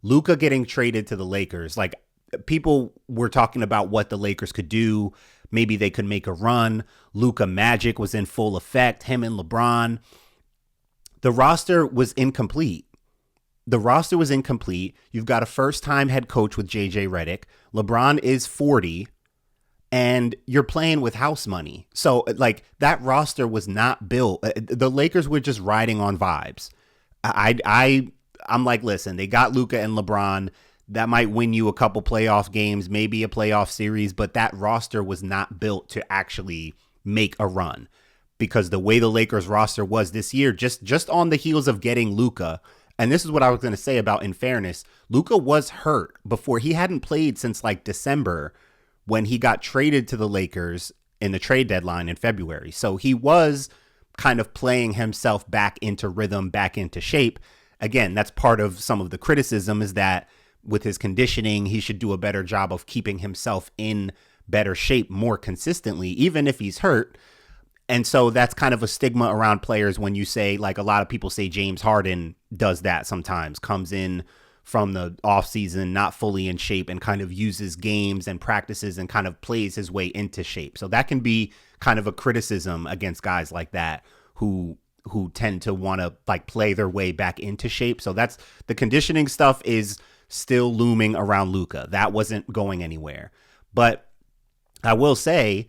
Luka getting traded to the Lakers, like people were talking about what the Lakers could do. Maybe they could make a run. Luka Magic was in full effect, him and LeBron. The roster was incomplete. The roster was incomplete. You've got a first-time head coach with JJ Redick. LeBron is 40, and you're playing with house money. So, like, that roster was not built. The Lakers were just riding on vibes. I'm like, listen, they got Luka and LeBron. That might win you a couple playoff games, maybe a playoff series, but that roster was not built to actually make a run, because the way the Lakers roster was this year, just on the heels of getting Luka. And this is what I was going to say about, in fairness, Luka was hurt before. He hadn't played since like December when he got traded to the Lakers in the trade deadline in February. So he was kind of playing himself back into rhythm, back into shape. Again, that's part of some of the criticism, is that with his conditioning, he should do a better job of keeping himself in better shape more consistently, even if he's hurt. And so that's kind of a stigma around players when you say, like, a lot of people say James Harden does that sometimes, comes in from the offseason not fully in shape and kind of uses games and practices and kind of plays his way into shape. So that can be kind of a criticism against guys like that who tend to want to like play their way back into shape. So that's the conditioning stuff is still looming around Luka. That wasn't going anywhere. But I will say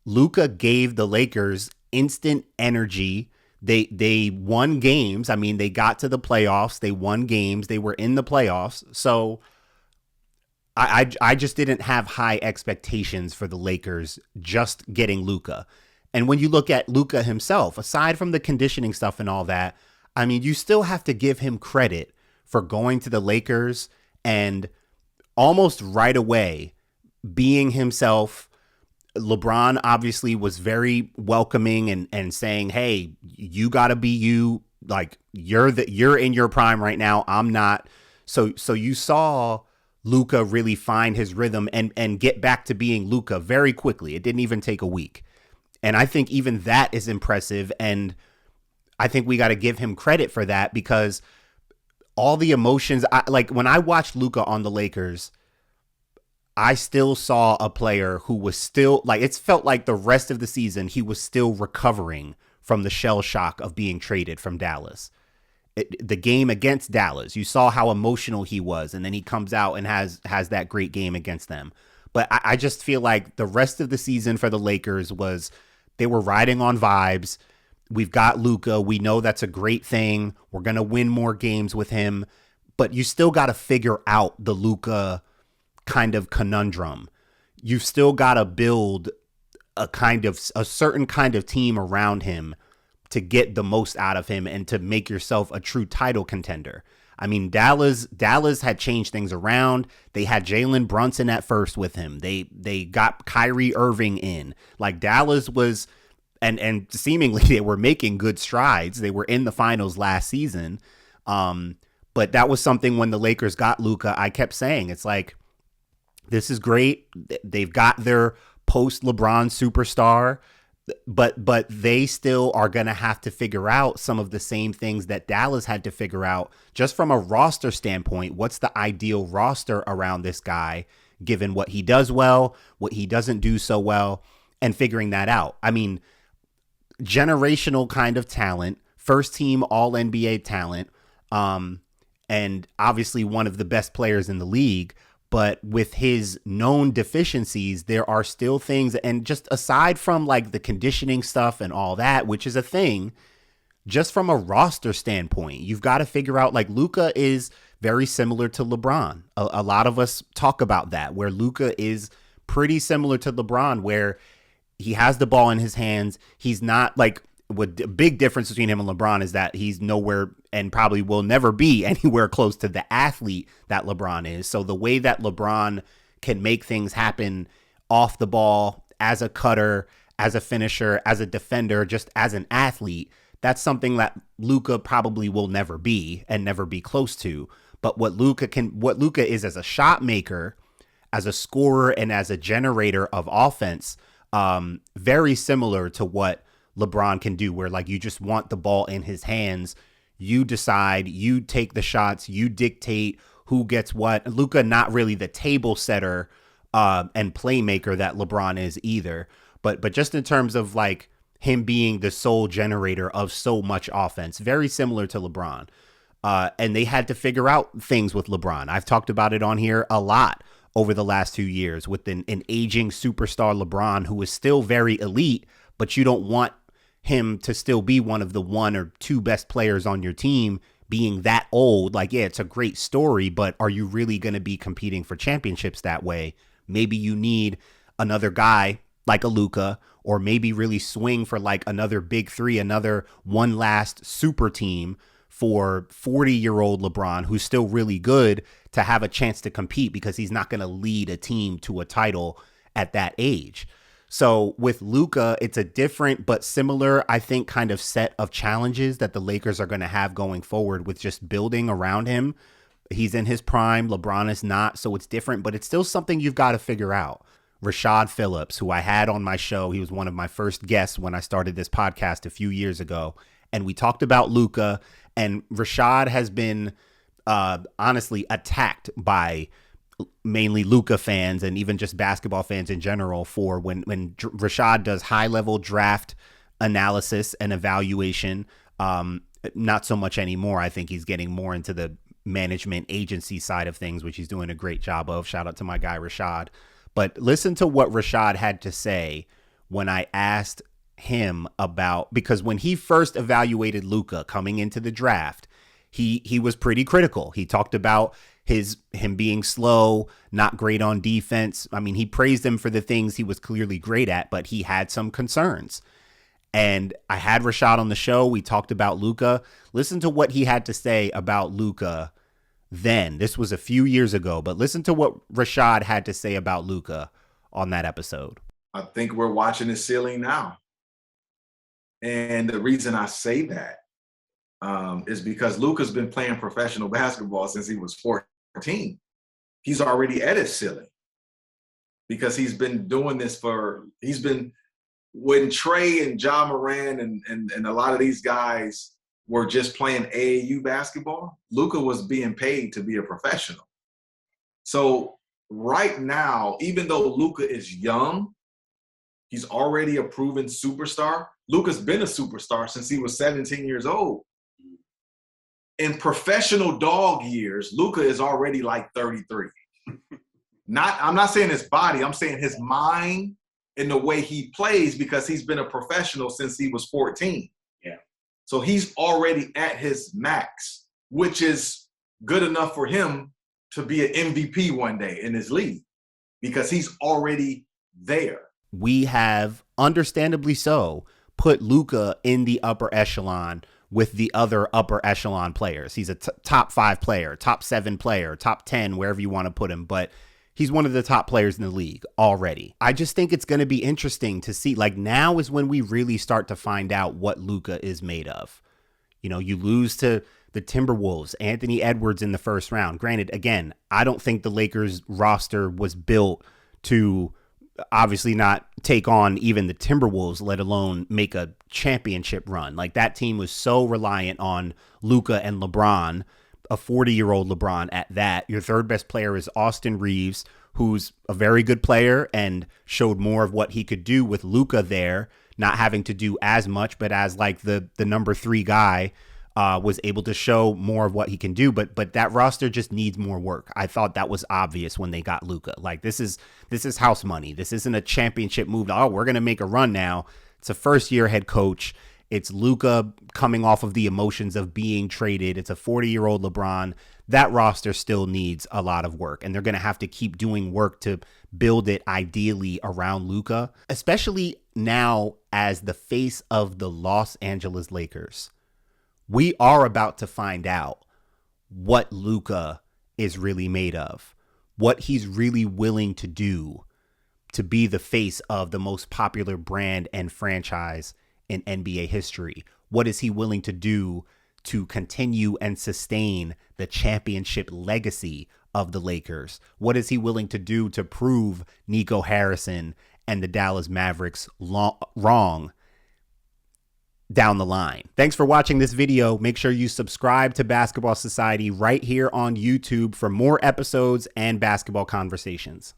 Luka gave the Lakers instant energy. They won games. I mean, they got to the playoffs. They won games. They were in the playoffs. So I just didn't have high expectations for the Lakers just getting Luka. And when you look at Luka himself, aside from the conditioning stuff and all that, I mean, you still have to give him credit for going to the Lakers and almost right away being himself. LeBron obviously was very welcoming and saying, hey, you got to be you. Like, you're in your prime right now. I'm not. So you saw Luka really find his rhythm and get back to being Luka very quickly. It didn't even take a week. And I think even that is impressive. And I think we got to give him credit for that, because all the emotions, like when I watched Luka on the Lakers, I still saw a player who was still like, it felt like the rest of the season, he was still recovering from the shell shock of being traded from Dallas. The game against Dallas, you saw how emotional he was. And then he comes out and has that great game against them. But I just feel like the rest of the season for the Lakers was, they were riding on vibes. We've got Luka. We know that's a great thing. We're going to win more games with him. But you still got to figure out the Luka kind of conundrum. You've still got to build a certain kind of team around him to get the most out of him and to make yourself a true title contender. I mean, Dallas had changed things around. They had Jalen Brunson at first with him. They got Kyrie Irving in. Like, Dallas was, and seemingly they were making good strides. They were in the finals last season. But that was something when the Lakers got Luka, I kept saying, it's like, this is great. They've got their post LeBron superstar, but they still are going to have to figure out some of the same things that Dallas had to figure out just from a roster standpoint. What's the ideal roster around this guy, given what he does well, what he doesn't do so well, and figuring that out. I mean, generational kind of talent, first team all NBA talent, and obviously one of the best players in the league. But with his known deficiencies, there are still things, and just aside from like the conditioning stuff and all that, which is a thing, just from a roster standpoint, you've got to figure out, like, Luka is very similar to LeBron. A lot of us talk about that, where Luka is pretty similar to LeBron, where he has the ball in his hands. He's not like, what the big difference between him and LeBron is that he's nowhere and probably will never be anywhere close to the athlete that LeBron is. So the way that LeBron can make things happen off the ball, as a cutter, as a finisher, as a defender, just as an athlete, that's something that Luka probably will never be and never be close to. But what Luka is as a shot maker, as a scorer, and as a generator of offense, very similar to what LeBron can do, where like you just want the ball in his hands. You decide, you take the shots, you dictate who gets what. Luka not really the table setter and playmaker that LeBron is either, but just in terms of like him being the sole generator of so much offense, very similar to LeBron. And they had to figure out things with LeBron. I've talked about it on here a lot over the last 2 years with an aging superstar LeBron who is still very elite, but you don't want him to still be one of the 1 or 2 best players on your team being that old. Like, yeah, it's a great story, but are you really going to be competing for championships that way? Maybe you need another guy like a Luka, or maybe really swing for like another big 3, another one last super team for 40-year-old LeBron, who's still really good, to have a chance to compete, because he's not going to lead a team to a title at that age. So with Luka, it's a different but similar, I think, kind of set of challenges that the Lakers are going to have going forward with just building around him. He's in his prime. LeBron is not. So it's different, but it's still something you've got to figure out. Rashad Phillips, who I had on my show, he was one of my first guests when I started this podcast a few years ago. And we talked about Luka, and Rashad has been honestly attacked by mainly Luka fans and even just basketball fans in general for when Rashad does high level draft analysis and evaluation. Not so much anymore. I think he's getting more into the management agency side of things, which he's doing a great job of. Shout out to my guy, Rashad. But listen to what Rashad had to say when I asked him about, because when he first evaluated Luka coming into the draft, he was pretty critical. He talked about him being slow, not great on defense. I mean, he praised him for the things he was clearly great at, but he had some concerns. And I had Rashad on the show. We talked about Luka. Listen to what he had to say about Luka then. This was a few years ago, but listen to what Rashad had to say about Luka on that episode. I think we're watching his ceiling now. And the reason I say that is because Luka's been playing professional basketball since he was 14. He's already at his ceiling because he's been doing this when Trey and Ja Morant and a lot of these guys were just playing AAU basketball, Luka was being paid to be a professional. So right now, even though Luka is young, he's already a proven superstar. Luka's been a superstar since he was 17 years old. In professional dog years, Luka is already like 33. I'm not saying his body, I'm saying his mind and the way he plays, because he's been a professional since he was 14. Yeah. So he's already at his max, which is good enough for him to be an MVP one day in his league, because he's already there. We have, understandably so, put Luka in the upper echelon with the other upper echelon players. He's a top 5 player, top 7 player, top 10, wherever you want to put him. But he's one of the top players in the league already. I just think it's going to be interesting to see. Like, now is when we really start to find out what Luka is made of. You know, you lose to the Timberwolves, Anthony Edwards in the first round. Granted, again, I don't think the Lakers roster was built to obviously not take on even the Timberwolves, let alone make a championship run. Like, that team was so reliant on Luka and LeBron, a 40-year-old LeBron at that. Your third best player is Austin Reeves, who's a very good player and showed more of what he could do with Luka there, not having to do as much, but as like the number 3 guy, was able to show more of what he can do. But that roster just needs more work. I thought that was obvious when they got Luka. Like, this is house money. This isn't a championship move. Oh, we're going to make a run now. It's a first-year head coach. It's Luka coming off of the emotions of being traded. It's a 40-year-old LeBron. That roster still needs a lot of work, and they're going to have to keep doing work to build it ideally around Luka, especially now as the face of the Los Angeles Lakers. We are about to find out what Luka is really made of, what he's really willing to do to be the face of the most popular brand and franchise in NBA history. What is he willing to do to continue and sustain the championship legacy of the Lakers? What is he willing to do to prove Nico Harrison and the Dallas Mavericks wrong? down the line. Thanks for watching this video. Make sure you subscribe to Basketball Society right here on YouTube for more episodes and basketball conversations.